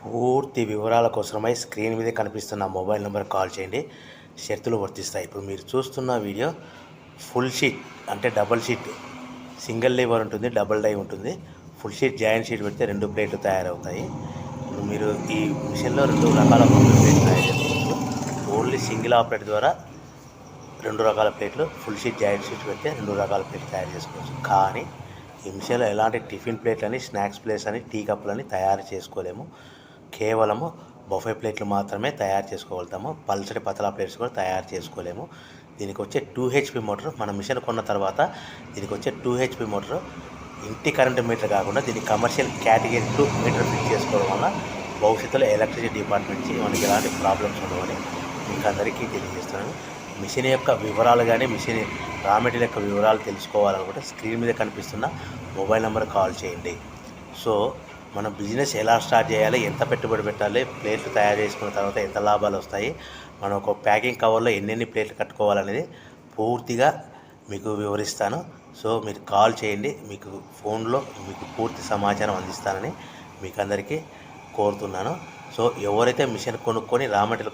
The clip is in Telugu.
పూర్తి వివరాల కోసమై స్క్రీన్ మీద కనిపిస్తున్న మొబైల్ నెంబర్ కాల్ చేయండి. షరతులు వర్తిస్తాయి. ఇప్పుడు మీరు చూస్తున్న వీడియో ఫుల్ షీట్ అంటే డబల్ షీట్, సింగిల్ లివర్ ఉంటుంది, డబుల్ డై ఉంటుంది. ఫుల్ షీట్ జాయింట్ షీట్ పెడితే 2 ప్లేట్లు తయారవుతాయి. ఇప్పుడు మీరు ఈ మిషన్లో 2 రకాల బఫే ప్లేట్లు తయారు చేసుకోవచ్చు. ఓన్లీ సింగిల్ ఆపరేట్ ద్వారా 2 రకాల ప్లేట్లు, ఫుల్ షీట్ జాయింట్ షీట్ పెడితే 2 రకాల ప్లేట్లు తయారు చేసుకోవచ్చు. కానీ ఈ మిషన్లో ఎలాంటి టిఫిన్ ప్లేట్లని, స్నాక్స్ ప్లేట్స్ అని, టీ కప్పులని తయారు చేసుకోలేము. కేవలము బఫే ప్లేట్లు మాత్రమే తయారు చేసుకోగలుగుతాము. పల్చటి పతలా ప్లేట్స్ కూడా తయారు చేసుకోలేము. దీనికి వచ్చే 2 HP మోటార్, మన మిషన్ కొన్న తర్వాత దీనికి వచ్చే 2 HP మోటార్ ఇంటి కరెంటు మీటర్ కాకుండా దీనికి కమర్షియల్ కేటగిరీ 2 మీటర్ ఫిట్ చేసుకోవడం వల్ల భవిష్యత్తులో ఎలక్ట్రిసిటీ డిపార్ట్మెంట్ నుంచి మనకి ఎలాంటి ప్రాబ్లమ్స్ ఉండవని మీకు అందరికీ తెలియజేస్తున్నాను. మిషన్ యొక్క వివరాలు కానీ, మిషన్ రా మెటీరియల్ యొక్క వివరాలు తెలుసుకోవాలనుకుంటే స్క్రీన్ మీద కనిపిస్తున్న మొబైల్ నెంబర్ కాల్ చేయండి. సో మన బిజినెస్ ఎలా స్టార్ట్ చేయాలి, ఎంత పెట్టుబడి పెట్టాలి, ప్లేట్లు తయారు చేసుకున్న తర్వాత ఎంత లాభాలు వస్తాయి, మనం ఒక ప్యాకింగ్ కవర్లో ఎన్నెన్ని ప్లేట్లు కట్టుకోవాలనేది పూర్తిగా మీకు వివరిస్తాను. సో మీరు కాల్ చేయండి, మీకు ఫోన్లో మీకు పూర్తి సమాచారం అందిస్తానని మీకు అందరికీ కోరుతున్నాను. సో ఎవరైతే మిషన్ కొనుక్కొని రా మెటీరియల్